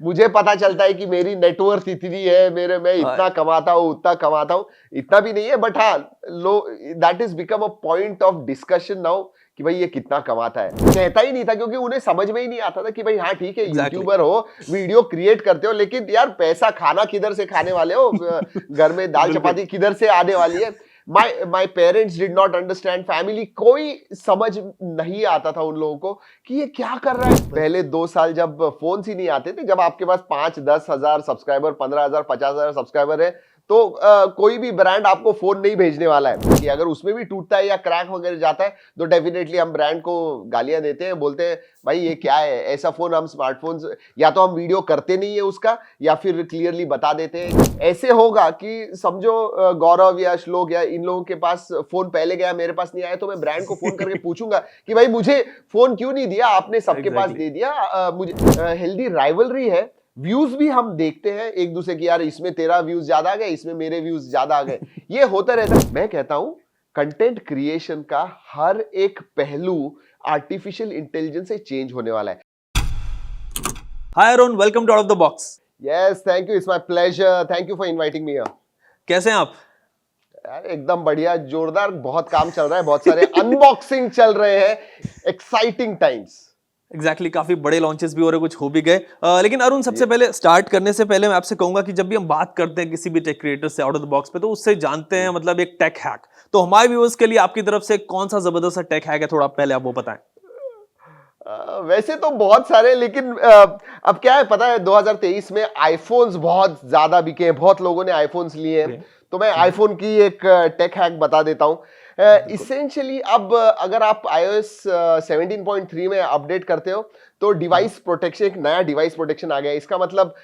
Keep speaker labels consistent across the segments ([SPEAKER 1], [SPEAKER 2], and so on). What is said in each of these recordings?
[SPEAKER 1] मुझे पता चलता है कि मेरी नेटवर्थ इतनी है, मैं इतना कमाता हूँ, उतना कमाता हूँ, इतना भी नहीं है, बट हाँ, that is become a point of discussion now कि भाई ये कितना कमाता है। कहता ही नहीं था क्योंकि उन्हें समझ में ही नहीं आता था कि भाई हाँ ठीक है, यूट्यूबर हो, वीडियो क्रिएट करते हो, लेकिन यार पैसा खाना किधर से खाने वाले हो, घर में दाल चपाती किधर से आने वाली है। My parents did not understand, family कोई समझ नहीं आता था उन लोगों को कि ये क्या कर रहा है। पहले 2 साल जब फोन ही नहीं आते थे, जब आपके पास 5-10 हजार सब्सक्राइबर, 15,000, 50,000 सब्सक्राइबर है, तो कोई भी ब्रांड आपको फोन नहीं भेजने वाला है कि अगर उसमें भी टूटता है या क्रैक वगैरह जाता है तो डेफिनेटली हम ब्रांड को गालियां देते हैं, बोलते हैं भाई ये क्या है, ऐसा फोन। हम स्मार्टफोन या तो हम वीडियो करते नहीं है उसका, या फिर क्लियरली बता देते हैं। ऐसे होगा कि समझो गौरव या श्लोक या इन लोगों के पास फोन पहले गया, मेरे पास नहीं आया, तो मैं ब्रांड को फोन करके पूछूंगा कि भाई मुझे फोन क्यों नहीं दिया, आपने सबके पास दे दिया। मुझे हेल्दी राइवलरी है, व्यूज भी हम देखते हैं एक दूसरे की, यार इसमें तेरा व्यूज ज्यादा आ गए, इसमें मेरे व्यूज ज्यादा आ गए, ये होता रहता है। मैं कहता हूं कंटेंट क्रिएशन का हर एक पहलू आर्टिफिशियल इंटेलिजेंस से चेंज होने वाला है।
[SPEAKER 2] Hi Arun, welcome to out of the box.
[SPEAKER 1] Yes, thank you, it's my pleasure, thank you for inviting me here.
[SPEAKER 2] कैसे हैं आप?
[SPEAKER 1] यार एकदम बढ़िया, जोरदार, बहुत काम चल रहा है, बहुत सारे अनबॉक्सिंग चल रहे हैं, एक्साइटिंग टाइम्स।
[SPEAKER 2] एग्जैक्टली, काफी बड़े लॉन्चेस भी हो रहे, कुछ हो भी गए। लेकिन अरुण, सबसे पहले स्टार्ट करने से पहले मैं आपसे कहूंगा कि जब भी हम बात करते हैं किसी भी टेक क्रिएटर से आउट ऑफ द बॉक्स पे, तो उससे जानते हैं मतलब एक टेक हैक। तो हमारे व्यूअर्स के लिए आपकी तरफ से कौन सा जबरदस्त टेक हैक है, थोड़ा पहले आप वो बताएं।
[SPEAKER 1] वैसे तो बहुत सारे, लेकिन अब क्या है पता है, 2023 में आईफोन्स बहुत ज्यादा बिके हैं, बहुत लोगों ने आईफोन्स लिए हैं, तो मैं आईफोन की एक टेक हैक बता देता हूं। इसेंशियली अब अगर आप iOS 17.3 में अपडेट करते हो तो डिवाइस प्रोटेक्शन, एक नया डिवाइस प्रोटेक्शन आ गया है। इसका मतलब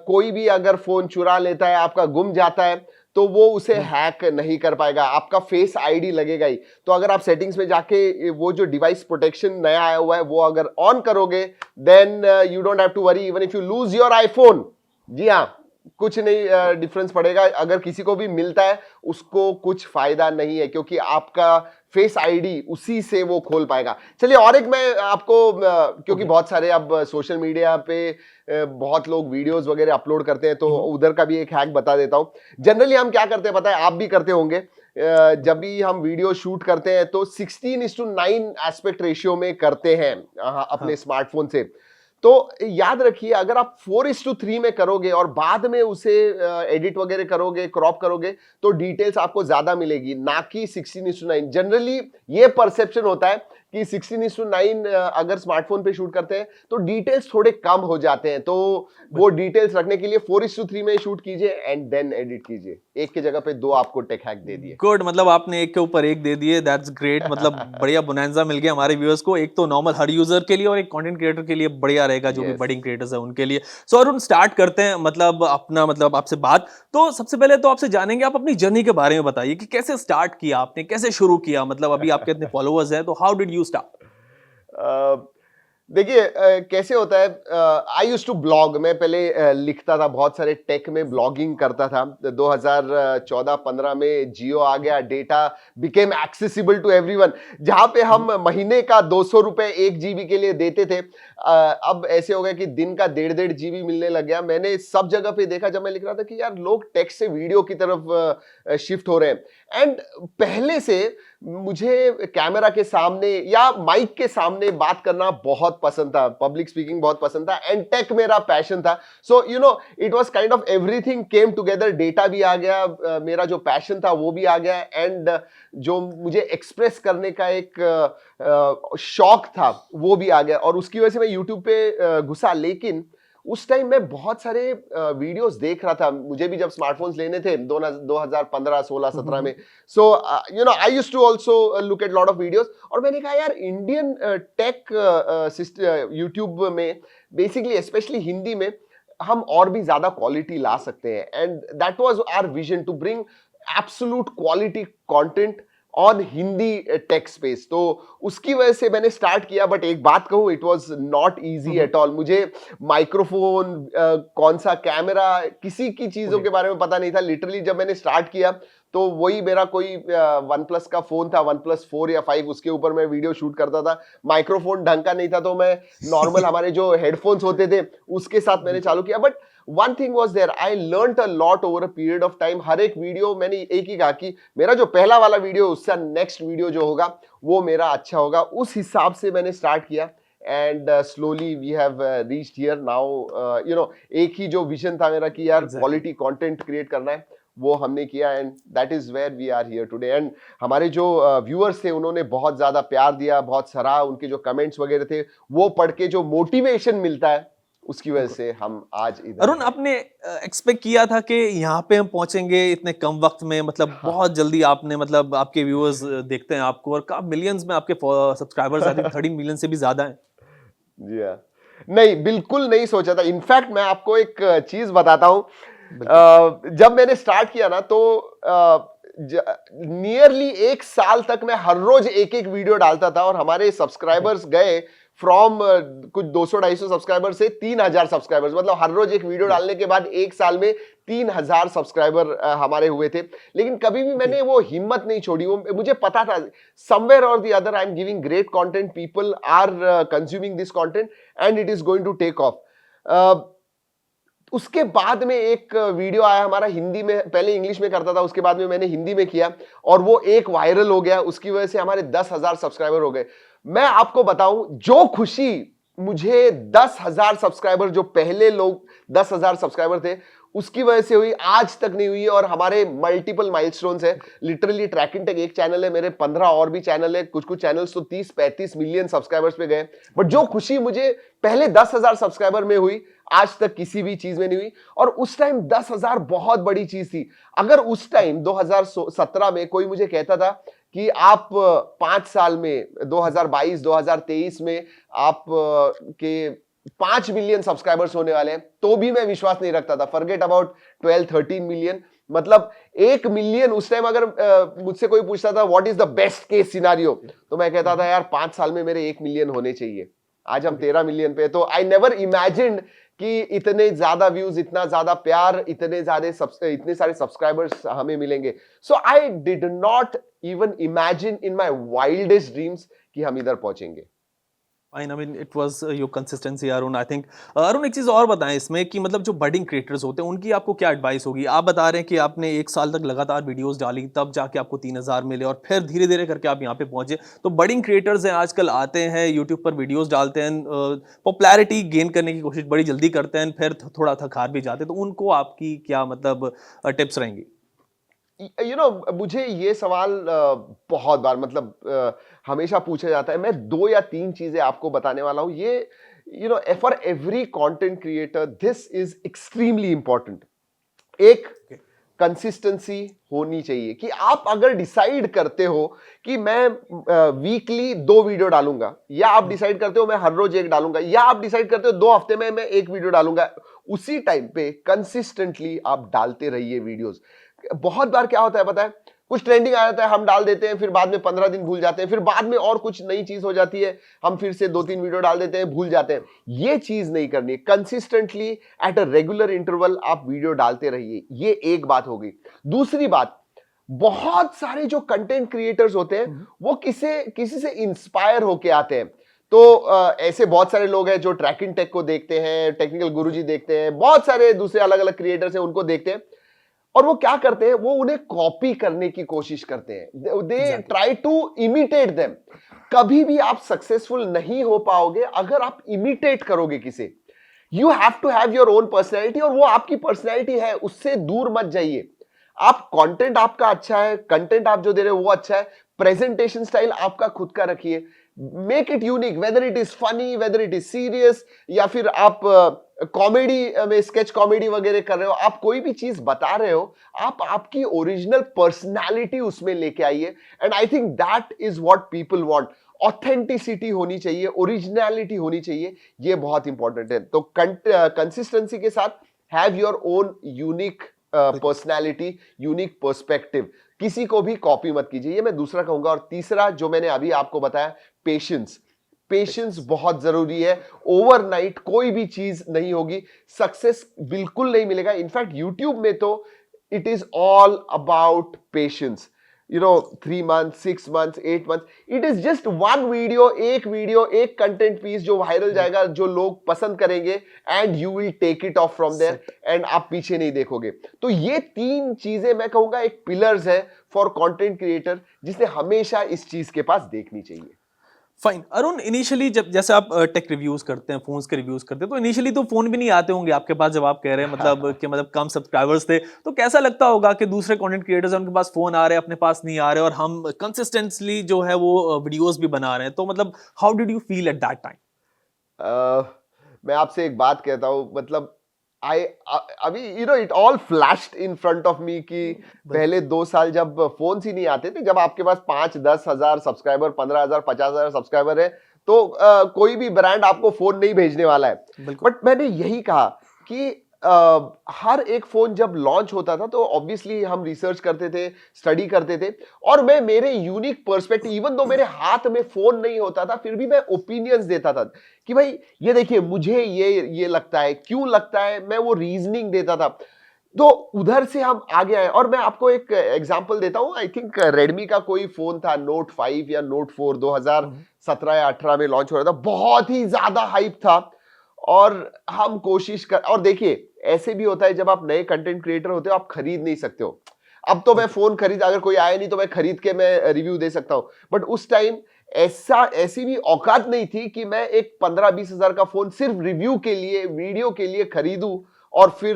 [SPEAKER 1] कोई भी अगर फोन चुरा लेता है, आपका गुम जाता है, तो वो उसे हैक नहीं कर पाएगा, आपका फेस आईडी लगेगा ही। तो अगर आप सेटिंग्स में जाके वो जो डिवाइस प्रोटेक्शन नया आया हुआ है वो अगर ऑन करोगे, then you don't have to worry even if you lose your iPhone. जी हाँ, कुछ नहीं डिफरेंस पड़ेगा। अगर किसी को भी मिलता है उसको कुछ फायदा नहीं है, क्योंकि आपका फेस आईडी उसी से वो खोल पाएगा। चलिए, और एक मैं आपको क्योंकि बहुत सारे अब सोशल मीडिया पे बहुत लोग वीडियोस वगैरह अपलोड करते हैं, तो उधर का भी एक हैक बता देता हूं। जनरली हम क्या करते हैं पता है, आप भी करते होंगे, जब भी हम वीडियो शूट करते हैं तो 16:9 एस्पेक्ट रेशियो में करते हैं अपने स्मार्टफोन से। तो याद रखिए, अगर आप 4:3 में करोगे और बाद में उसे एडिट वगैरह करोगे, क्रॉप करोगे, तो डिटेल्स आपको ज्यादा मिलेगी, ना कि 16:9। जनरली ये परसेप्शन होता है कि 16:9 अगर स्मार्टफोन पे शूट करते हैं तो डिटेल्स थोड़े कम हो जाते हैं, तो वो डिटेल्स रखने के लिए 4:3 में शूट कीजिए एंड देन एडिट कीजिए। एक के जगह पे 2 आपको टेक हैक दे दिए।
[SPEAKER 2] गुड, मतलब आपने एक के ऊपर एक दे दिए, दैट्स ग्रेट। मतलब बढ़िया बोनांजा मिल गया हमारे व्यूअर्स को, एक तो नॉर्मल हर यूजर के लिए और एक कंटेंट क्रिएटर के लिए बढ़िया रहेगा, जो भी बडिंग क्रिएटर्स है उनके लिए। सो अरुण, स्टार्ट करते हैं मतलब अपना मतलब आपसे बात। तो सबसे पहले तो आपसे जानेंगे, आप अपनी जर्नी के बारे में बताइए कि कैसे स्टार्ट किया आपने, कैसे शुरू किया, मतलब अभी आपके इतने फॉलोअर्स हैं, तो हाउ डिड यू स्टार्ट?
[SPEAKER 1] देखिए, कैसे होता है, आई यूज्ड टू ब्लॉग। मैं पहले लिखता था, बहुत सारे टेक में ब्लॉगिंग करता था। 2014-15 में जियो आ गया, data became accessible to everyone, जहां पे हम महीने का 200 रुपए 1 GB के लिए देते थे, अब ऐसे हो गया कि दिन का 1.5 GB मिलने लग गया। मैंने सब जगह पे देखा, जब मैं लिख रहा था, कि यार लोग टेक्स्ट से वीडियो की तरफ शिफ्ट हो रहे हैं। एंड पहले से मुझे कैमरा के सामने या माइक के सामने बात करना बहुत पसंद था, पब्लिक स्पीकिंग बहुत पसंद था, एंड टेक मेरा पैशन था। सो you no, it was kind of everything came together. Data भी आ गया, मेरा जो पैशन था वो भी आ गया, एंड जो मुझे एक्सप्रेस करने का एक शौक था वो भी आ गया, और उसकी वजह से मैं यूट्यूब पे घुसा। लेकिन उस टाइम मैं बहुत सारे वीडियोस देख रहा था, मुझे भी जब स्मार्टफोन्स लेने थे 2015, 16, 17 में। So you know, I used to also look at lot of videos, और मैंने कहा यार इंडियन टेक यूट्यूब में बेसिकली, स्पेशली हिंदी में, हम और भी ज्यादा क्वालिटी ला सकते हैं। And that was our vision, to bring absolute quality content on Hindi tech space. तो उसकी वजह से मैंने स्टार्ट किया। बट एक बात कहूं, it was not easy at all. मुझे माइक्रोफोन, कौन सा कैमरा, किसी की चीजों के बारे में पता नहीं था। लिटरली जब मैंने स्टार्ट किया तो वही मेरा कोई वन प्लस का फोन था, वन प्लस 4 या 5, उसके ऊपर मैं वीडियो शूट करता था। माइक्रोफोन ढंग का नहीं था, तो मैं नॉर्मल हमारे जो हेडफोन्स होते थे उसके साथ मैंने चालू किया। But one thing was there, I learned a lot over a period of time. हर एक वीडियो मैंने एक ही कहा कि मेरा जो पहला वाला वीडियो, उससे नेक्स्ट वीडियो जो होगा वो मेरा अच्छा होगा। उस हिसाब से मैंने स्टार्ट किया and slowly we have reached here now. एक ही जो विजन था मेरा कि यार क्वालिटी कंटेंट क्रिएट करना है, वो हमने किया and that is where we are here today. And हमारे जो व्यूअर्स थे उन्होंने बहुत ज्यादा प्यार दिया, बहुत सराहा, उनके जो कमेंट्स वगैरह थे वो पढ़ के जो मोटिवेशन मिलता है उसकी वजह से हम आज इधर।
[SPEAKER 2] अरुण, आपने एक्सपेक्ट किया था कि यहाँ पे हम पहुंचेंगे इतने कम वक्त में? मतलब बहुत जल्दी आपने, मतलब आपके व्यूअर्स देखते हैं आपको और मिलियंस में आपके सब्सक्राइबर्स, आई थिंक 13 मिलियन से भी ज्यादा हैं।
[SPEAKER 1] जी हाँ, नहीं बिल्कुल नहीं सोचा था। इनफैक्ट मैं आपको एक चीज बताता हूं, जब मैंने स्टार्ट किया ना तो नियरली 1 साल तक मैं हर रोज एक एक वीडियो डालता था और हमारे सब्सक्राइबर्स गए फ्रॉम कुछ 200-250 सब्सक्राइबर से 3000 सब्सक्राइबर्स। मतलब हर रोज एक वीडियो डालने के बाद 1 साल में 3000 सब्सक्राइबर हमारे हुए थे। लेकिन कभी भी मैंने वो हिम्मत नहीं छोड़ी। वो मुझे पता था समवेयर और the other I am giving great content, people are consuming this content and it is going to take off. उसके बाद में एक वीडियो आया हमारा हिंदी में, पहले इंग्लिश में करता था, उसके बाद में मैंने हिंदी में किया और वो एक वायरल हो गया। उसकी वजह से हमारे 10,000 सब्सक्राइबर हो गए। मैं आपको बताऊं, जो खुशी मुझे 10,000 सब्सक्राइबर, जो पहले लोग 10,000 सब्सक्राइबर थे, उसकी वजह से हुई, आज तक नहीं हुई। और हमारे मल्टीपल माइलस्टोन्स है। लिटरली ट्रैकिंग टेक एक चैनल है, मेरे 15 और भी चैनल है। कुछ कुछ चैनल्स तो 30-35 मिलियन सब्सक्राइबर्स पे गए। बट जो खुशी मुझे पहले 10,000 सब्सक्राइबर में हुई, आज तक किसी भी चीज में नहीं हुई। और उस टाइम 10,000 बहुत बड़ी चीज थी। अगर उस टाइम 2017 में कोई मुझे कहता था कि आप 5 साल में 2022-2023 में आप के 5 मिलियन सब्सक्राइबर्स होने वाले हैं, तो भी मैं विश्वास नहीं रखता था। फॉरगेट अबाउट 12-13 मिलियन, मतलब 1 मिलियन। उस टाइम अगर मुझसे कोई पूछता था what is the best case scenario, तो मैं कहता था यार 5 साल में मेरे 1 मिलियन होने चाहिए। आज हम 13 मिलियन पे। तो आई नेवर इमेजिन्ड कि इतने ज्यादा व्यूज, इतना ज्यादा प्यार, इतने सारे सब्सक्राइबर्स हमें मिलेंगे। So I did not even imagine in my wildest dreams कि हम इधर पहुंचेंगे।
[SPEAKER 2] I mean, it was your consistency, Arun. I think Arun, एक चीज और बताएं इसमें कि मतलब जो बडिंग क्रिएटर्स होते हैं उनकी आपको क्या एडवाइस होगी? आप बता रहे हैं कि आपने 1 साल तक लगातार वीडियोस डाली, तब जाके आपको 3,000 मिले और फिर धीरे धीरे करके आप यहाँ पे पहुंचे। तो बडिंग क्रिएटर्स हैं, आजकल आते हैं यूट्यूब पर वीडियोस डालते हैं, पॉपुलैरिटी गेन करने की कोशिश बड़ी जल्दी करते हैं, फिर थोड़ा थक हार भी जाते हैं। तो उनको आपकी क्या मतलब टिप्स रहेंगी?
[SPEAKER 1] मुझे ये सवाल बहुत बार, मतलब हमेशा पूछा जाता है। मैं 2 या 3 चीजें आपको बताने वाला हूं। ये for every content creator this is extremely important. एक कंसिस्टेंसी होनी चाहिए कि आप अगर डिसाइड करते हो कि मैं वीकली 2 वीडियो डालूंगा, या आप डिसाइड करते हो मैं हर रोज एक डालूंगा, या आप डिसाइड करते हो 2 हफ्ते में मैं 1 वीडियो डालूंगा, उसी टाइम पे कंसिस्टेंटली आप डालते रहिए वीडियोस। बहुत बार क्या होता है पता है, कुछ ट्रेंडिंग आ जाता है, हम डाल देते हैं, फिर बाद में 15 दिन भूल जाते हैं, फिर बाद में और कुछ नई चीज हो जाती है, हम फिर से 2-3 वीडियो डाल देते हैं, भूल जाते हैं। ये चीज नहीं करनी। Consistently at a regular interval आप वीडियो डालते रहिए। ये एक बात हो गई। दूसरी बात, बहुत सारे जो कंटेंट क्रिएटर्स होते हैं वो किसी से इंस्पायर होके आते हैं। तो ऐसे बहुत सारे लोग हैं जो ट्रैकिंग टेक को देखते हैं, टेक्निकल गुरुजी देखते हैं, बहुत सारे दूसरे अलग अलग क्रिएटर्स हैं, उनको देखते हैं और वो क्या करते हैं, वो उन्हें कॉपी करने की कोशिश करते हैं। They try to imitate them. कभी भी आप सक्सेसफुल नहीं हो पाओगे अगर आप इमिटेट करोगे किसे। You have to have your own personality, और वो आपकी पर्सनैलिटी है, उससे दूर मत जाइए। आप कंटेंट आपका अच्छा है, कंटेंट आप जो दे रहे हो वो अच्छा है, प्रेजेंटेशन स्टाइल आपका खुद का रखिए, make it unique, whether it is funny, whether it is serious, या फिर आप कॉमेडी में स्केच कॉमेडी वगैरह कर रहे हो, आप कोई भी चीज बता रहे हो, आप आपकी ओरिजिनल पर्सनालिटी उसमें लेके आइए। And I think that is what people want. Authenticity होनी चाहिए, ओरिजिनलिटी होनी चाहिए, ये बहुत इंपॉर्टेंट है। तो कंसिस्टेंसी के साथ have your own unique personality, unique perspective. किसी को भी कॉपी मत कीजिए, ये मैं दूसरा कहूंगा। और तीसरा जो मैंने अभी आपको बताया, पेशेंस। पेशेंस बहुत जरूरी है। ओवरनाइट कोई भी चीज नहीं होगी, सक्सेस बिल्कुल नहीं मिलेगा। इनफैक्ट यूट्यूब में तो it is all about patience. 3 months, 6 months, 8 months. It is just one video, एक कंटेंट पीस जो वायरल जाएगा, जो लोग पसंद करेंगे, and you will take it off from there, and आप पीछे नहीं देखोगे. तो ये 3 चीजें मैं कहूंगा एक पिलर्स है फॉर कंटेंट क्रिएटर, जिसे हमेशा इस चीज के पास देखनी चाहिए.
[SPEAKER 2] फाइन. अरुण, इनिशियली जब जैसे आप टेक रिव्यूज करते हैं, फोन्स के रिव्यूज करते हैं, तो इनिशियली तो फोन भी नहीं आते होंगे आपके पास, जब आप कह रहे हैं मतलब कम सब्सक्राइबर्स थे, तो कैसा लगता होगा कि दूसरे कंटेंट क्रिएटर्स हैं, उनके पास फोन आ रहे हैं, अपने पास नहीं आ रहे, और हम कंसिस्टेंटली जो है वो वीडियोस भी बना रहे हैं, तो मतलब how did you feel at that time?
[SPEAKER 1] मैं आपसे एक बात कहता हूँ, मतलब अभी it all flashed in front of me कि पहले 2 साल जब फोन ही नहीं आते थे, जब आपके पास 5-10 हजार सब्सक्राइबर, 15,000, 50,000 सब्सक्राइबर है, तो कोई भी ब्रांड आपको फोन नहीं भेजने वाला है. बट मैंने यही कहा कि हर एक फोन जब लॉन्च होता था तो ऑब्वियसली हम रिसर्च करते थे, स्टडी करते थे, और मैं मेरे यूनिक पर्सपेक्टिव, इवन दो मेरे हाथ में फोन नहीं होता था, फिर भी मैं ओपिनियंस देता था कि भाई ये देखिए, मुझे ये लगता है, क्यों लगता है, मैं वो रीजनिंग देता था. तो उधर से हम आगे आए. और मैं आपको एक एग्जांपल देता हूं. आई थिंक रेडमी का कोई फोन था, नोट 5 या नोट 4, 2017 या 18 में लॉन्च हो रहा था, बहुत ही ज्यादा हाइप था, और हम कोशिश कर, और देखिए ऐसे भी होता है जब आप नए कंटेंट क्रिएटर होते हो, आप खरीद नहीं सकते हो. अब तो मैं फोन अगर कोई आया नहीं तो मैं खरीद के मैं रिव्यू दे सकता हूं, बट उस टाइम ऐसी भी औकात नहीं थी कि मैं एक 15-20 हजार का फोन सिर्फ रिव्यू के लिए, वीडियो के लिए खरीदूं और फिर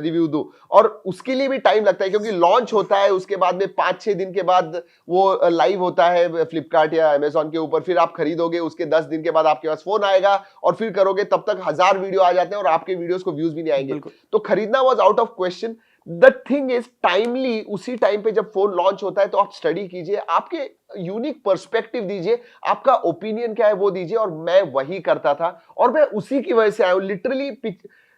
[SPEAKER 1] रिव्यू दूं. और उसके लिए भी टाइम लगता है, क्योंकि लॉन्च होता है, उसके बाद में 5-6 दिन के बाद वो लाइव होता है फ्लिपकार्ट या अमेजॉन के ऊपर, फिर आप खरीदोगे, उसके 10 दिन के बाद आपके पास फोन आएगा, और फिर करोगे, तब तक 1000 वीडियो आ जाते हैं और आपके वीडियोस को व्यूज भी नहीं आएंगे. तो खरीदना was out of question. The thing is, timely उसी टाइम पे जब फोन लॉन्च होता है तो आप स्टडी कीजिए, आपके यूनिक पर्सपेक्टिव दीजिए, आपका ओपिनियन क्या है वो दीजिए. और मैं वही करता था, और मैं उसी की वजह से आया हूं. लिटरली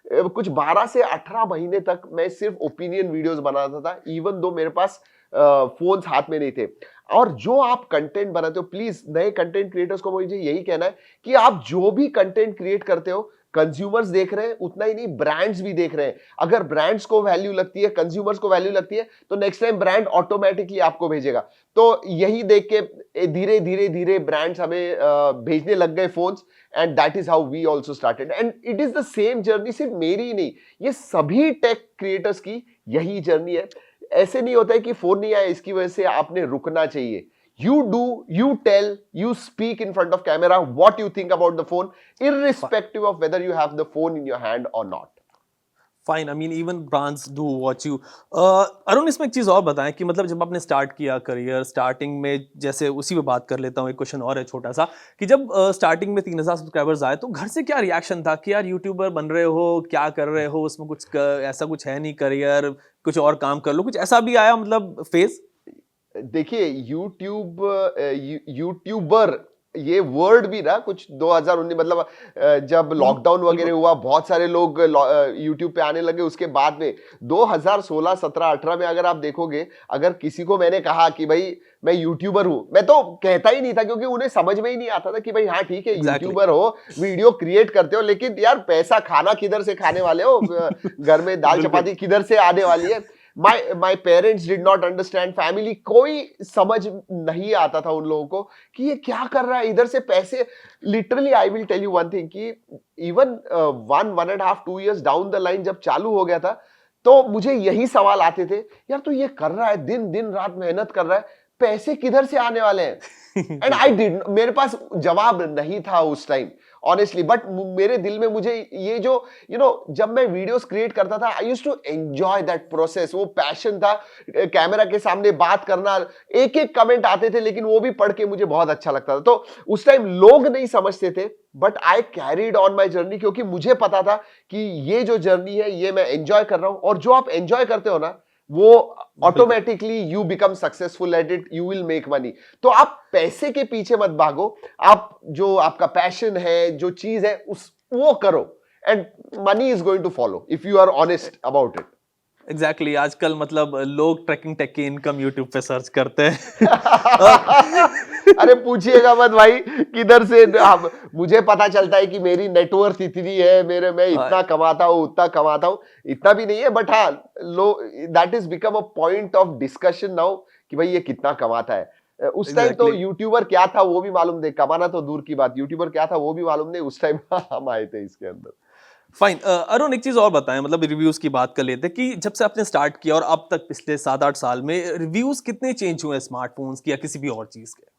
[SPEAKER 1] कुछ 12 से 18 महीने तक मैं सिर्फ ओपिनियन वीडियोस बनाता था, इवन दो मेरे पास फोन्स हाथ में नहीं थे. और जो आप कंटेंट बनाते हो, प्लीज नए कंटेंट क्रिएटर्स को मुझे यही कहना है कि आप जो भी कंटेंट क्रिएट करते हो, कंज्यूमर्स देख रहे हैं, उतना ही नहीं ब्रांड्स भी देख रहे हैं. अगर ब्रांड्स को वैल्यू लगती है, कंज्यूमर्स को वैल्यू लगती है, तो नेक्स्ट टाइम ब्रांड ऑटोमेटिकली आपको भेजेगा. तो यही देख के धीरे धीरे ब्रांड्स हमें भेजने लग गए phones, and that is how we also started. And it is the same journey, सिर्फ मेरी ही नहीं, ये सभी टेक क्रिएटर्स की यही जर्नी है. ऐसे नहीं होता है कि फोन नहीं आया इसकी वजह से आपने रुकना चाहिए. You do, you tell, you speak in front of camera what you think about the phone, irrespective of whether you have the phone in your hand or not.
[SPEAKER 2] Fine. I mean, even brands do watch you. Arun, इसमें एक चीज़ और बताएं कि मतलब जब आपने start किया career, starting में, जैसे उसी पे बात कर लेता हूँ, एक क्वेश्चन और है छोटा सा, कि जब स्टार्टिंग में 3000 सब्सक्राइबर्स आए तो घर से क्या रिएक्शन था कि यार यूट्यूबर बन रहे हो, क्या कर रहे हो, उसमें कुछ ऐसा कुछ है नहीं, करियर कुछ और काम कर लो, कुछ ऐसा भी आया मतलब फेज?
[SPEAKER 1] देखिए, यूट्यूबर ये वर्ड भी ना कुछ 2019, मतलब जब लॉकडाउन वगैरह हुआ, बहुत सारे लोग यूट्यूब पे आने लगे. उसके बाद में 2016, 17, 18 में अगर आप देखोगे, अगर किसी को मैंने कहा कि भाई मैं यूट्यूबर हूं, मैं तो कहता ही नहीं था, क्योंकि उन्हें समझ में ही नहीं आता था कि भाई हाँ ठीक है, यूट्यूबर हो, वीडियो क्रिएट करते हो, लेकिन यार पैसा खाना किधर से खाने वाले हो, घर में दाल चपाती किधर से आने वाली है. My parents did not understand, family कोई समझ नहीं आता था उन लोगों को कि ये क्या कर रहा है, इधर से पैसे. Literally I will tell you one thing कि even 1.5-2 years down the line जब चालू हो गया था, तो मुझे यही सवाल आते थे, यार तू ये कर रहा है, दिन रात मेहनत कर रहा है, पैसे किधर से आने वाले हैं. एंड आई डिड, मेरे पास जवाब नहीं था उस टाइम ऑनेस्टली. बट मेरे दिल में मुझे ये जो जब मैं वीडियोस क्रिएट करता था, I used to enjoy that process. वो पैशन था, कैमरा के सामने बात करना. एक कमेंट आते थे, लेकिन वो भी पढ़ के मुझे बहुत अच्छा लगता था. तो उस टाइम लोग नहीं समझते थे, but I carried on my journey, क्योंकि मुझे पता था कि ये जो जर्नी है ये मैं एंजॉय कर रहा हूं. और जो आप एंजॉय करते हो ना, वो automatically you become successful at it, you will make money. तो आप पैसे के पीछे मत भागो, आप जो आपका पैशन है, जो चीज है, वो करो, and money is going to follow if you are honest about it.
[SPEAKER 2] Exactly. आजकल मतलब लोग ट्रैकिंग टेक की इनकम यूट्यूब पे सर्च करते हैं.
[SPEAKER 1] अरे पूछिएगा मत भाई किधर से मुझे पता चलता है कि मेरी नेटवर्थ इतनी है, मैं इतना कमाता हूँ, उतना कमाता हूँ, इतना भी नहीं है, बट हाँ लो that is become a point of discussion now कि भाई ये कितना कमाता है। उस टाइम तो यूट्यूबर क्या था वो भी मालूम नहीं, कमाना तो दूर की बात, यूट्यूबर क्या था वो भी मालूम नहीं उस टाइम। हम आए थे इसके अंदर।
[SPEAKER 2] फाइन। अरुण एक चीज और बताएं, मतलब रिव्यूज की बात कर लेते हैं कि जब से आपने स्टार्ट किया और अब तक पिछले 7-8 साल में रिव्यूज कितने चेंज हुए स्मार्टफोन्स की या किसी भी और चीज के?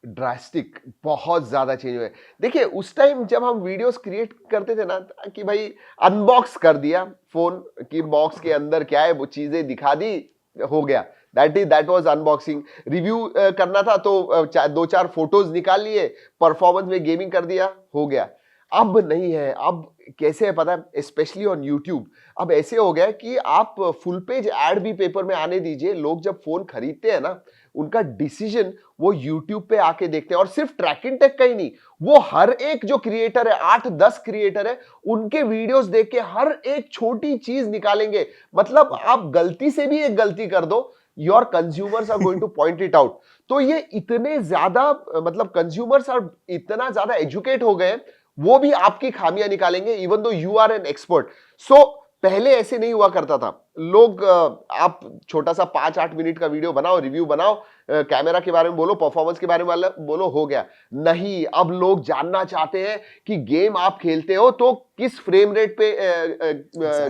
[SPEAKER 1] ड्रास्टिक, बहुत ज्यादा चेंज हुए। देखिए उस टाइम जब हम वीडियोस क्रिएट करते थे ना कि भाई अनबॉक्स कर दिया फोन की, बॉक्स के अंदर क्या है वो चीजें दिखा दी, हो गया, दैट वाज अनबॉक्सिंग। रिव्यू करना था तो 2-4 फोटोज निकाल लिए, परफॉर्मेंस में गेमिंग कर दिया, हो गया। अब नहीं है, अब कैसे है पता है, स्पेशली ऑन यूट्यूब अब ऐसे हो गया कि आप फुल पेज एड भी पेपर में आने दीजिए, लोग जब फोन खरीदते हैं ना उनका डिसीजन वो यूट्यूब पे आके देखते हैं। और सिर्फ ट्रैकिंग टेक का ही नहीं, वो हर एक जो क्रिएटर है, 8-10 क्रिएटर है, उनके वीडियोस देख के हर एक छोटी चीज निकालेंगे। मतलब आप गलती से भी एक गलती कर दो, your consumers are going to point it out. तो ये इतने ज्यादा मतलब कंज्यूमर्स आर इतना ज्यादा एजुकेट हो गए, वो भी आपकी खामियां निकालेंगे even though you are an expert. So पहले ऐसे नहीं हुआ करता था, लोग आप छोटा सा 5-8 मिनट का वीडियो बनाओ, रिव्यू बनाओ, कैमरा के बारे में बोलो, परफॉर्मेंस के बारे में बोलो, हो गया। नहीं, अब लोग जानना चाहते हैं कि गेम आप खेलते हो तो किस फ्रेम रेट पे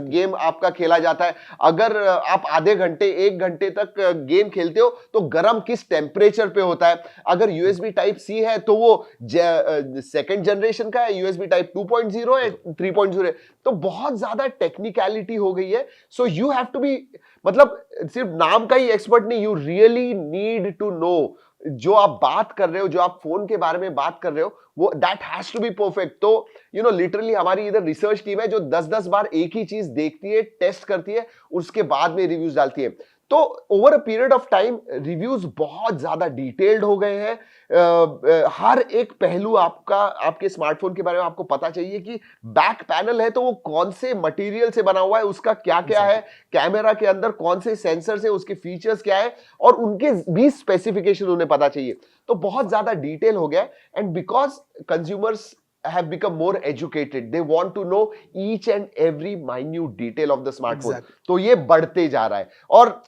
[SPEAKER 1] गेम आपका खेला जाता है। अगर आप आधे घंटे 1 घंटे तक गेम खेलते हो तो गर्म किस टेम्परेचर पे होता है। अगर यूएसबी टाइप सी है तो वो सेकंड जनरेशन का है, यूएसबी टाइप 2.0 है, 3.0 है। तो बहुत ज्यादा टेक्निकलिटी हो गई है। So you have to be, मतलब सिर्फ नाम का ही एक्सपर्ट नहीं, you really need to know जो आप बात कर रहे हो, जो आप फोन के बारे में बात कर रहे हो, वो that has to be perfect. तो लिटरली हमारी इधर रिसर्च टीम है जो 10-10 बार एक ही चीज देखती है, टेस्ट करती है, उसके बाद में रिव्यूज डालती है। तो over a period of time reviews बहुत ज्यादा डिटेल्ड हो गए हैं। हर एक पहलू आपके स्मार्टफोन के बारे में आपको पता चाहिए कि बैक पैनल है तो वो कौन से मटेरियल से बना हुआ है, उसका क्या क्या है, कैमरा के अंदर कौन से सेंसर है, उसके फीचर्स क्या है, और उनके भी स्पेसिफिकेशन उन्हें पता चाहिए। तो बहुत ज्यादा डिटेल हो गया। And because consumers have become more educated, they want to know each and every minute detail of the smartphone. तो ये बढ़ते जा रहा है। और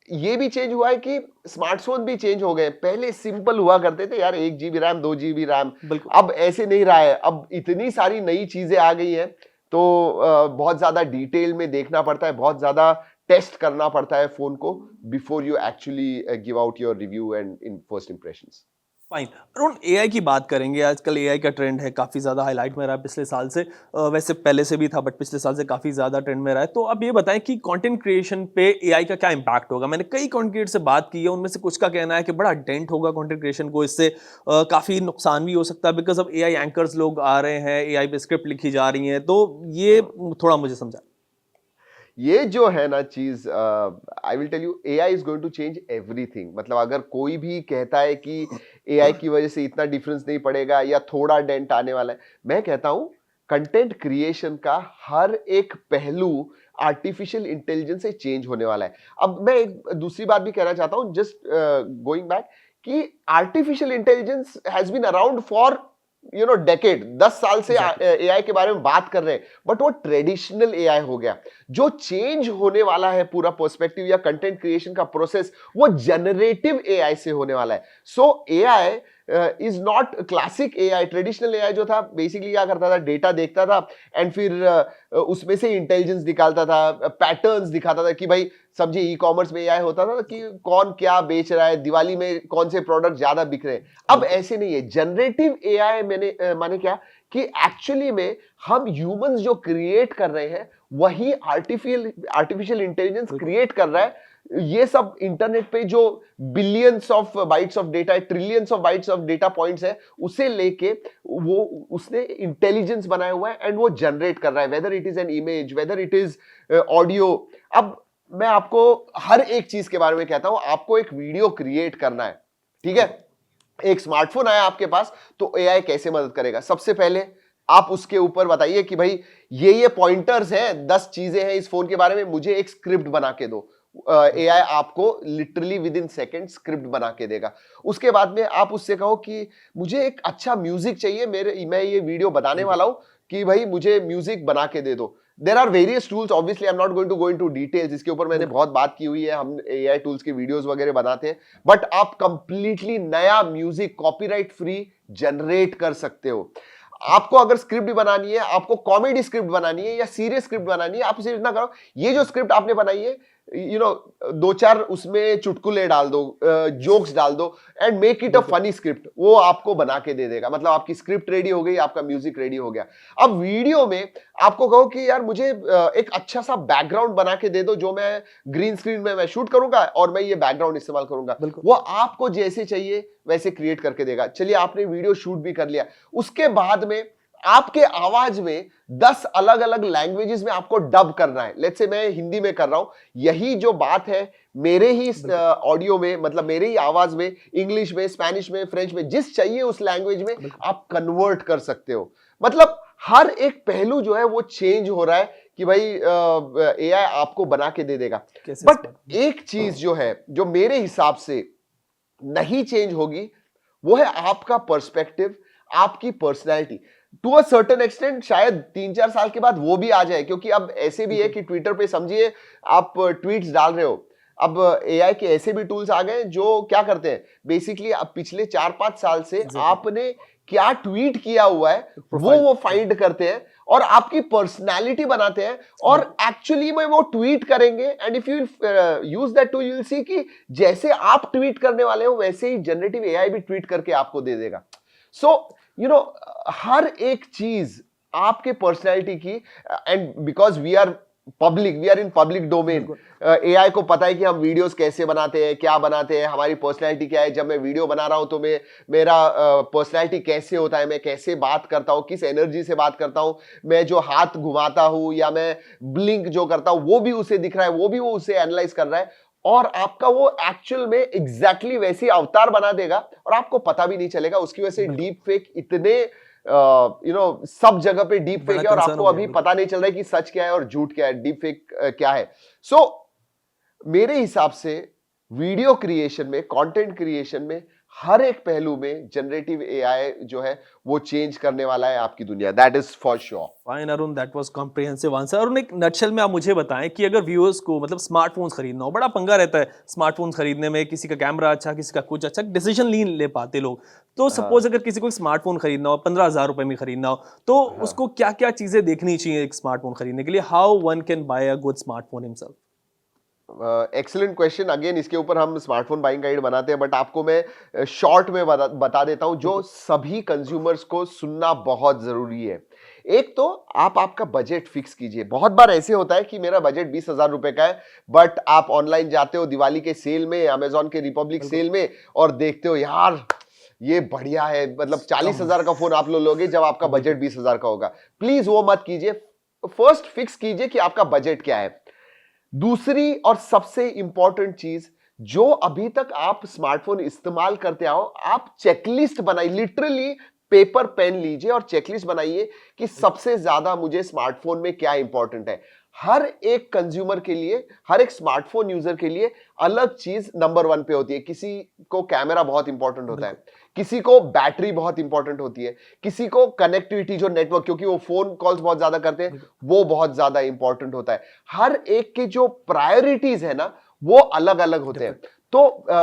[SPEAKER 1] ये भी चेंज हुआ है कि स्मार्टफोन भी चेंज हो गए। पहले सिंपल हुआ करते थे यार, 1 GB रैम, 2 GB रैम, अब ऐसे नहीं रहा है। अब इतनी सारी नई चीजें आ गई हैं तो बहुत ज्यादा डिटेल में देखना पड़ता है, बहुत ज्यादा टेस्ट करना पड़ता है फोन को before you actually give out your review and in first impressions.
[SPEAKER 2] Fine. Arun AI की बात करेंगे, आजकल एआई का ट्रेंड है, काफ़ी ज़्यादा हाईलाइट में रहा है पिछले साल से। वैसे पहले से भी था बट पिछले साल से काफ़ी ज़्यादा ट्रेंड में रहा है। तो अब ये बताएं कि कंटेंट क्रिएशन पे एआई का क्या इंपैक्ट होगा। मैंने कई कंटेंट क्रिएटर से बात की है, उनमें से कुछ का कहना है कि बड़ा डेंट होगा कंटेंट क्रिएशन को, इससे काफ़ी नुकसान भी हो सकता है बिकॉज अब एआई एंकर्स लोग आ रहे हैं, एआई पे स्क्रिप्ट लिखी जा रही हैं। तो ये थोड़ा मुझे समझा।
[SPEAKER 1] ये जो है ना चीज, I will tell you, AI is going to change everything. मतलब अगर कोई भी कहता है कि एआई की वजह से इतना डिफरेंस नहीं पड़ेगा या थोड़ा डेंट आने वाला है, मैं कहता हूं कंटेंट क्रिएशन का हर एक पहलू आर्टिफिशियल इंटेलिजेंस से चेंज होने वाला है। अब मैं एक दूसरी बात भी कहना चाहता हूं, जस्ट गोइंग बैक, कि artificial intelligence has been around for decade, 10 साल से एआई के बारे में बात कर रहे हैं, बट वो ट्रेडिशनल एआई हो गया। जो चेंज होने वाला है पूरा पर्सपेक्टिव या कंटेंट क्रिएशन का प्रोसेस, वो जनरेटिव एआई से होने वाला है। सो AI is not classic AI. Traditional AI जो था बेसिकली क्या करता था, डेटा देखता था एंड फिर उसमें से इंटेलिजेंस निकालता था, पैटर्न्स दिखाता था कि भाई समझे, ई कॉमर्स में एआई होता था कि कौन क्या बेच रहा है, दिवाली में कौन से प्रोडक्ट ज्यादा बिक रहे हैं। अब ऐसे नहीं है। जनरेटिव एआई माने क्या कि एक्चुअली में हम ह्यूमंस जो क्रिएट कर रहे हैं वही आर्टिफिशियल इंटेलिजेंस क्रिएट कर रहा है। ये सब इंटरनेट पे जो billions of bytes of data है, trillions of bytes of data points है, उसे लेके वो उसने इंटेलिजेंस बनाया हुआ है एंड वो जनरेट कर रहा है, whether it is an image, whether it is audio. अब मैं आपको हर एक चीज के बारे में कहता हूं। आपको एक वीडियो क्रिएट करना है, ठीक है, एक स्मार्टफोन आया आपके पास, तो एआई कैसे मदद करेगा? सबसे पहले आप उसके ऊपर बताइए कि भाई ये पॉइंटर्स हैं, 10 चीजें हैं इस फोन के बारे में, मुझे एक स्क्रिप्ट बना के दो। एआई आपको literally with in second script बना के देगा। उसके बाद में आप उससे कहो कि मुझे एक अच्छा म्यूजिक चाहिए, मैं ये वीडियो बनाने वाला हूं कि भाई मुझे म्यूजिक बना के दे दो। There are various tools, obviously I am not going to go into details, इसके ऊपर मैंने बहुत बात की हुई है, हम एआई टूल्स के वीडियोस वगैरह बनाते हैं, बट आप कंप्लीटली नया म्यूजिक कॉपीराइट फ्री जनरेट कर सकते हो। आपको अगर स्क्रिप्ट भी बनानी है, आपको कॉमेडी स्क्रिप्ट बनानी है या सीरियस स्क्रिप्ट बनानी है, आप सिर्फ इतना करो, ये जो स्क्रिप्ट आपने बनाई है, दो चार उसमें चुटकुले डाल दो, जोक्स डाल दो and make it a funny script, वो आपको बना के दे देगा। मतलब आपकी स्क्रिप्ट रेडी हो गई, आपका म्यूजिक रेडी हो गया। अब वीडियो में आपको कहो कि यार मुझे एक अच्छा सा बैकग्राउंड बना के दे दो, जो मैं ग्रीन स्क्रीन में मैं शूट करूंगा और मैं ये बैकग्राउंड इस्तेमाल करूंगा, वो आपको जैसे चाहिए वैसे क्रिएट करके देगा। चलिए आपने वीडियो शूट भी कर लिया, उसके बाद में आपके आवाज में 10 अलग अलग लैंग्वेजेस में आपको डब करना है। लेट्स से मैं हिंदी में कर रहा हूं, यही जो बात है मेरे ही ऑडियो में, मतलब मेरे ही आवाज में, इंग्लिश में, स्पेनिश में, फ्रेंच में, जिस चाहिए उस लैंग्वेज में आप कन्वर्ट कर सकते हो। मतलब हर एक पहलू जो है वो चेंज हो रहा है कि भाई एआई आपको बना के दे देगा। बट एक चीज जो है जो मेरे हिसाब से नहीं चेंज होगी, वो है आपका पर्सपेक्टिव, आपकी personality. To a certain extent शायद 3-4 साल के बाद वो भी आ जाए, क्योंकि अब ऐसे भी है कि ट्विटर पे समझिए आप ट्वीट्स डाल रहे हो, अब एआई के ऐसे भी टूल्स आ गए जो क्या करते हैं, बेसिकली अब पिछले 4-5 साल से आपने क्या ट्वीट किया हुआ है वो फाइंड करते हैं और आपकी पर्सनालिटी बनाते हैं, और एक्चुअली में वो ट्वीट करेंगे and if you use that too, you will see कि जैसे आप ट्वीट करने वाले हो वैसे ही जनरेटिव एआई भी ट्वीट करके आपको दे देगा। सो हर एक चीज आपके पर्सनैलिटी की, and because we are in public domain, AI को पता है कि हम वीडियोस कैसे बनाते हैं, क्या बनाते हैं, हमारी पर्सनैलिटी क्या है। जब मैं वीडियो बना रहा हूं तो मेरा पर्सनैलिटी कैसे होता है, मैं कैसे बात करता हूं, किस एनर्जी से बात करता हूं, मैं जो हाथ घुमाता हूं या मैं ब्लिंक जो करता हूं वो भी उसे दिख रहा है, वो भी वो उसे एनालाइज कर रहा है, और आपका वो एक्चुअल में एग्जैक्टली वैसी अवतार बना देगा और आपको पता भी नहीं चलेगा। उसकी वजह से डीप फेक इतने सब जगह पे डीप फेक है और आपको अभी पता नहीं चल रहा है कि सच क्या है और झूठ क्या है, डीप फेक क्या है। सो मेरे हिसाब से वीडियो क्रिएशन में, कंटेंट क्रिएशन में, हर एक पहलू में जनरेटिव एआई जो है वो चेंज करने वाला है आपकी दुनिया, that is for sure.
[SPEAKER 2] Fine Arun, that was comprehensive answer. Arun, एक नटशेल में आप मुझे बताएं कि अगर व्यूअर्स को मतलब स्मार्टफोन्स खरीदना हो, बड़ा पंगा रहता है स्मार्टफोन्स खरीदने में, किसी का कैमरा अच्छा, किसी का कुछ अच्छा, डिसीजन नहीं ले पाते लोग। तो सपोज अगर किसी को स्मार्टफोन खरीदना हो, 15,000 रुपए में खरीदना हो, तो उसको क्या क्या चीजें देखनी चाहिए एक स्मार्टफोन खरीदने के लिए? How one can buy a good smartphone himself?
[SPEAKER 1] Excellent question. Again इसके ऊपर हम स्मार्टफोन बाइंग गाइड बनाते हैं, बट आपको मैं शॉर्ट में बता देता हूं जो सभी कंज्यूमर्स को सुनना बहुत जरूरी है। एक तो आप आपका बजट फिक्स कीजिए। बहुत बार ऐसे होता है कि मेरा बजट 20,000 रुपए का है, बट आप ऑनलाइन जाते हो दिवाली के सेल में, अमेजॉन के रिपब्लिक सेल में, और देखते हो यार ये बढ़िया है, मतलब 40,000 का फोन आप लोगे जब आपका बजट 20,000 का होगा। प्लीज वो मत कीजिए। फर्स्ट फिक्स कीजिए कि आपका बजट क्या है। दूसरी और सबसे इंपॉर्टेंट चीज, जो अभी तक आप स्मार्टफोन इस्तेमाल करते आओ, आप चेकलिस्ट बनाइए। लिटरली पेपर पेन लीजिए और चेकलिस्ट बनाइए कि सबसे ज्यादा मुझे स्मार्टफोन में क्या इंपॉर्टेंट है। हर एक कंज्यूमर के लिए, हर एक स्मार्टफोन यूजर के लिए अलग चीज नंबर 1 पे होती है। किसी को कैमरा बहुत इंपॉर्टेंट होता है, किसी को बैटरी बहुत इंपॉर्टेंट होती है, किसी को कनेक्टिविटी जो नेटवर्क, क्योंकि वो फोन कॉल्स बहुत ज्यादा करते हैं, वो बहुत ज्यादा इंपॉर्टेंट होता है। हर एक के जो प्रायोरिटीज है ना वो अलग अलग होते हैं। तो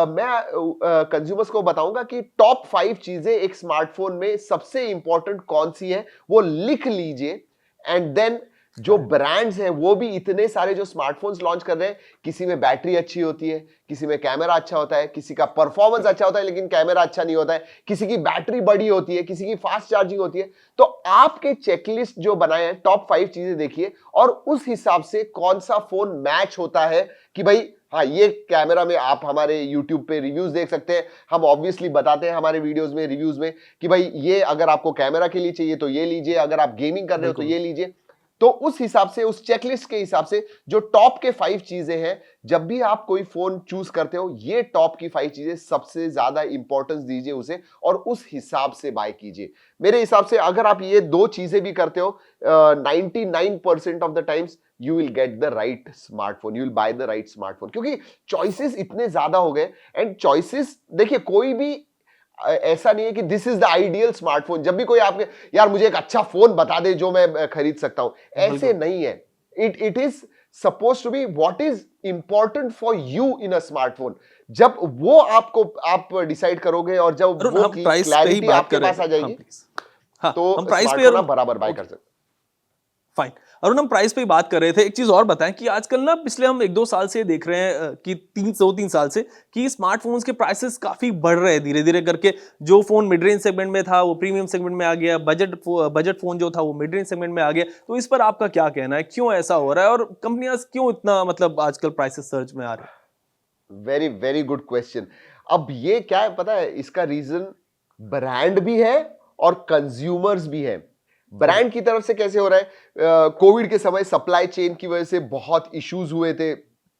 [SPEAKER 1] मैं कंज्यूमर्स को बताऊंगा कि टॉप 5 चीजें एक स्मार्टफोन में सबसे इंपॉर्टेंट कौन सी है, वो लिख लीजिए। एंड देन जो ब्रांड्स हैं वो भी इतने सारे जो स्मार्टफोन्स लॉन्च कर रहे हैं, किसी में बैटरी अच्छी होती है, किसी में कैमरा अच्छा होता है, किसी का परफॉर्मेंस अच्छा होता है लेकिन कैमरा अच्छा नहीं होता है, किसी की बैटरी बड़ी होती है, किसी की फास्ट चार्जिंग होती है। तो आपके चेकलिस्ट जो बनाए हैं, टॉप 5 चीजें देखिए और उस हिसाब से कौन सा फोन मैच होता है कि भाई हाँ, ये कैमरा में आप हमारे YouTube पे रिव्यूज देख सकते हैं। हम ऑब्वियसली बताते हैं हमारे वीडियोस में, रिव्यूज में कि भाई ये अगर आपको कैमरा के लिए चाहिए तो ये लीजिए, अगर आप गेमिंग कर रहे हो तो ये लीजिए। तो उस हिसाब से, उस चेकलिस्ट के हिसाब से जो टॉप के 5 चीजें हैं, जब भी आप कोई फोन चूज करते हो, ये टॉप की 5 चीजें सबसे ज्यादा इंपॉर्टेंस दीजिए उसे और उस हिसाब से बाय कीजिए। मेरे हिसाब से अगर आप ये 2 चीजें भी करते हो, 99% of the times you will get the right smartphone, you will by the right smartphone, क्योंकि चॉइसेस इतने ज्यादा हो गए। एंड चॉइसेस देखिए, कोई भी ऐसा नहीं है कि this is the ideal smartphone. जब भी कोई आपके यार मुझे एक अच्छा फोन बता दे जो मैं खरीद सकता हूं, ऐसे नहीं है। It is suppose to be what is important for you in a smartphone. जब वो आप डिसाइड करोगे और जब
[SPEAKER 2] अरुण,
[SPEAKER 1] वो
[SPEAKER 2] हम प्राइस पे ही
[SPEAKER 1] क्लैरिटी
[SPEAKER 2] बात
[SPEAKER 1] आपके
[SPEAKER 2] कर रहे
[SPEAKER 1] पास आ
[SPEAKER 2] हैं। हाँ,
[SPEAKER 1] जाएगी,
[SPEAKER 2] प्लीज। हाँ,
[SPEAKER 1] तो
[SPEAKER 2] हम प्राइस पे
[SPEAKER 1] स्मार्टफोन आप बराबर बाय कर सकते।
[SPEAKER 2] फाइन। अरुण, हम प्राइस पे ही बात कर रहे थे। एक चीज और बताएं कि आजकल ना पिछले हम 1-2 साल से देख रहे हैं कि 3 साल से कि स्मार्टफोन्स के प्राइसेस काफी बढ़ रहे हैं धीरे धीरे करके। जो फोन मिड रेंज सेगमेंट में था वो प्रीमियम सेगमेंट में आ गया, बजट फोन जो था वो मिड रेंज सेगमेंट में आ गया। तो इस पर आपका क्या कहना है, क्यों ऐसा हो रहा है और कंपनियां क्यों इतना मतलब आजकल प्राइसेस सर्च में आ रहे हैं?
[SPEAKER 1] Very very good question. अब ये क्या है पता है, इसका रीजन ब्रांड भी है और कंज्यूमर्स भी है। ब्रांड की तरफ से कैसे हो रहा है, कोविड के समय सप्लाई चेन की वजह से बहुत इश्यूज हुए थे,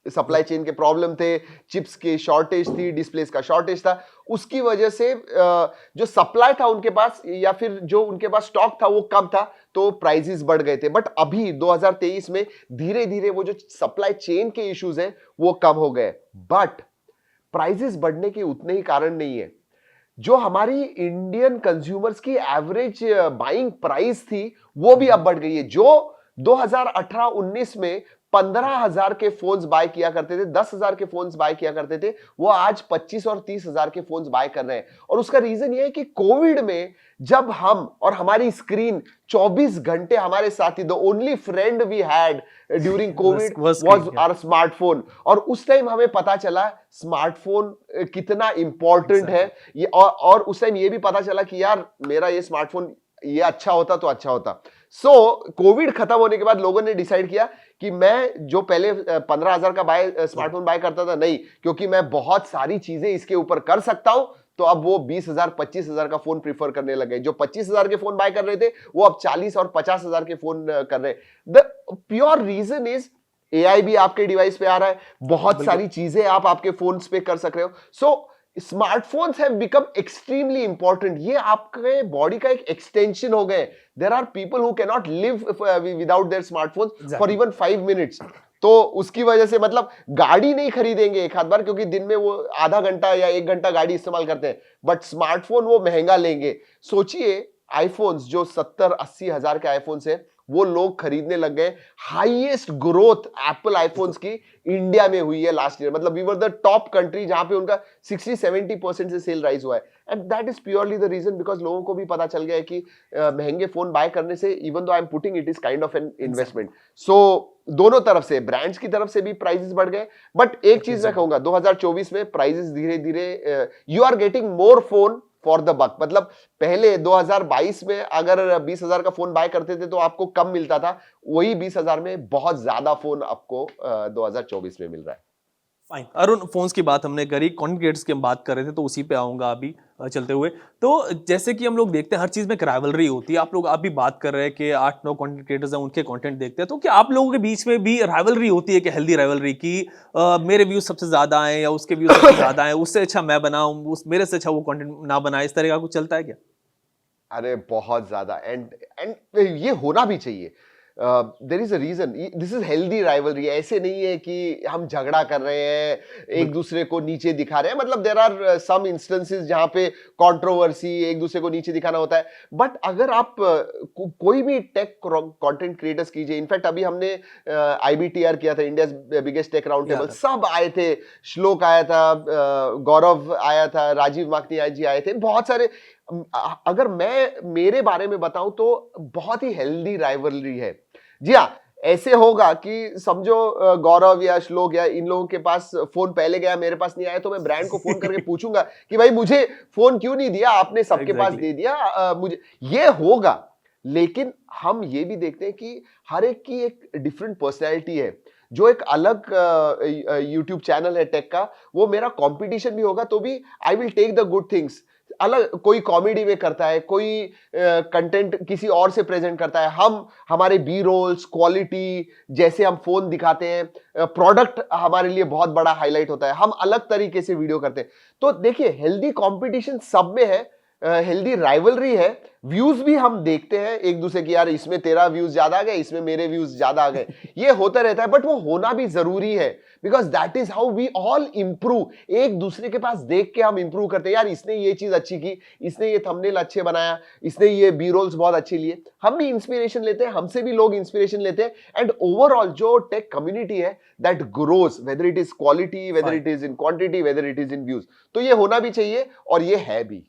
[SPEAKER 1] सप्लाई चेन के प्रॉब्लम थे, चिप्स की शॉर्टेज थी, डिस्प्लेस का शॉर्टेज था। उसकी वजह से जो सप्लाई था उनके पास या फिर जो उनके पास स्टॉक था वो कम था, तो प्राइसेस बढ़ गए थे। बट अभी 2023 में धीरे धीरे वो जो सप्लाई चेन के इश्यूज हैं वो कम हो गए। बट प्राइसेस बढ़ने के उतने ही कारण नहीं है। जो हमारी इंडियन कंज्यूमर्स की एवरेज बाइंग प्राइस थी वो भी अब बढ़ गई है। जो 2018-19 में 15,000 के फोन्स बाय किया करते थे, 10,000 के फोन्स बाय किया करते थे, वो आज 25 और 30,000 के फोन्स बाय कर रहे हैं। और उसका रीजन ये है कि कोविड में जब हम और हमारी स्क्रीन 24 घंटे हमारे साथ थी, the only friend we had during Covid was our smartphone. और उस टाइम हमें पता चला स्मार्टफोन कितना इंपॉर्टेंट है ये, और उस टाइम ये भी पता चला कि यार मेरा ये स्मार्टफोन ये अच्छा होता तो अच्छा होता। सो कोविड खत्म होने के बाद लोगों ने डिसाइड किया कि मैं जो पहले 15,000 का स्मार्टफोन बाय करता था, नहीं, क्योंकि मैं बहुत सारी चीजें इसके ऊपर कर सकता हूं, तो अब वो 20,000 25,000 का फोन प्रीफर करने लगे। जो 25,000 के फोन बाय कर रहे थे वो अब 40 और 50,000 के फोन कर रहे हैं। The pure reason is AI भी आपके डिवाइस पे आ रहा है, बहुत सारी चीजें आप आपके फोन्स पे कर सक रहे हो। So smartphones have become extremely important. ये आपके बॉडी का एक एक्सटेंशन हो गए। There are people who can not live without their smartphones for even 5 minutes. तो उसकी वजह से मतलब गाड़ी नहीं खरीदेंगे एक आध बार, क्योंकि दिन में वो आधा घंटा या 1 घंटा गाड़ी इस्तेमाल करते हैं, बट स्मार्टफोन वो महंगा लेंगे। सोचिए आईफोन्स जो 70-80 हजार के आईफोन्स है वो लोग खरीदने लग गए। हाईएस्ट ग्रोथ एप्पल आईफोन्स की इंडिया में हुई है लास्ट ईयर। मतलब we were the top country जहां पे उनका 60-70% से सेल राइज हुआ है। And that is purely the reason because लोगों को भी पता चल गया है कि महंगे फोन बाय करने से, even though I am putting it is kind of an investment. So दोनों तरफ से, ब्रांड्स की तरफ से भी प्राइसेस बढ़ गए। बट एक चीज मैं कहूंगा, 2024 में प्राइसेस धीरे धीरे, you are getting more phone for the buck. मतलब पहले 2022 में अगर 20,000 का फोन बाय करते थे तो आपको कम मिलता था, वही 20,000 में बहुत ज्यादा फोन आपको 2024 में मिल रहा है।
[SPEAKER 2] फाइन। अरुण, फोन्स की बात हमने करी, कंटेंट क्रिएटर्स की हम बात कर रहे थे तो उसी पे आऊंगा अभी चलते हुए। तो जैसे कि हम लोग देखते हैं हर चीज में एक राइवलरी होती है। आप भी बात कर रहे हैं कि 8-9 कंटेंट क्रिएटर्स हैं, उनके कंटेंट देखते हैं, तो क्या आप लोगों के बीच में भी राइवलरी होती है कि हेल्दी राइवलरी की मेरे व्यूज सबसे ज्यादा आए या उसके व्यूज सबसे ज्यादा आए, उससे अच्छा मैं बनाऊं, मेरे से अच्छा वो कंटेंट ना बनाए, इस तरह का कुछ चलता है क्या?
[SPEAKER 1] अरे बहुत ज्यादा। एंड ये होना भी चाहिए। There is a reason, this is healthy rivalry. ऐसे नहीं है कि हम झगड़ा कर रहे हैं, एक दूसरे को नीचे दिखा रहे हैं। मतलब देयर आर सम इंस्टेंसेस जहां पे कंट्रोवर्सी, एक दूसरे को नीचे दिखाना होता है। बट अगर आप कोई भी टेक कंटेंट क्रिएटर्स कीजिए, इनफैक्ट अभी हमने IBTR किया था, India biggest tech round table, सब आए थे। श्लोक आया था, गौरव आया था, राजीव माकनी जी आए थे, बहुत सारे। अगर मैं मेरे बारे में बताऊं तो बहुत ही हेल्दी राइवलरी है। जी हाँ, ऐसे होगा कि समझो गौरव या श्लोक या इन लोगों के पास फोन पहले गया, मेरे पास नहीं आया, तो मैं ब्रांड को फोन करके पूछूंगा कि भाई मुझे फोन क्यों नहीं दिया, आपने सबके पास दे दिया। मुझे ये होगा। लेकिन हम ये भी देखते हैं कि हर एक की एक डिफरेंट पर्सनैलिटी है। जो एक अलग यूट्यूब चैनल है टेक का, वो मेरा कंपटीशन भी होगा तो भी I will take the good things. अलग, कोई कॉमेडी में करता है, कोई कंटेंट किसी और से प्रेजेंट करता है, हम हमारे बी रोल्स, क्वालिटी, जैसे हम फोन दिखाते हैं, प्रोडक्ट हमारे लिए बहुत बड़ा हाईलाइट होता है, हम अलग तरीके से वीडियो करते हैं। तो देखिए हेल्दी कंपटीशन सब में है, हेल्दी राइवलरी है, व्यूज भी हम देखते हैं एक दूसरे की, यार इसमें तेरा व्यूज ज्यादा आ गए, इसमें मेरे व्यूज ज्यादा आ गए, ये होता रहता है, बट वो होना भी जरूरी है, because that is how we all improve. एक दूसरे के पास देख के हम इंप्रूव करते हैं, यार इसने ये चीज अच्छी की, इसने ये थंबनेल अच्छे बनाया, इसने ये बी रोल्स बहुत अच्छे लिए, हम भी इंस्पिरेशन लेते हैं, हमसे भी लोग इंस्पिरेशन लेते हैं, एंड ओवरऑल जो टेक कम्युनिटी है that grows, whether it is quality, whether it is in quantity, whether it is in views. तो ये होना भी चाहिए और ये है भी।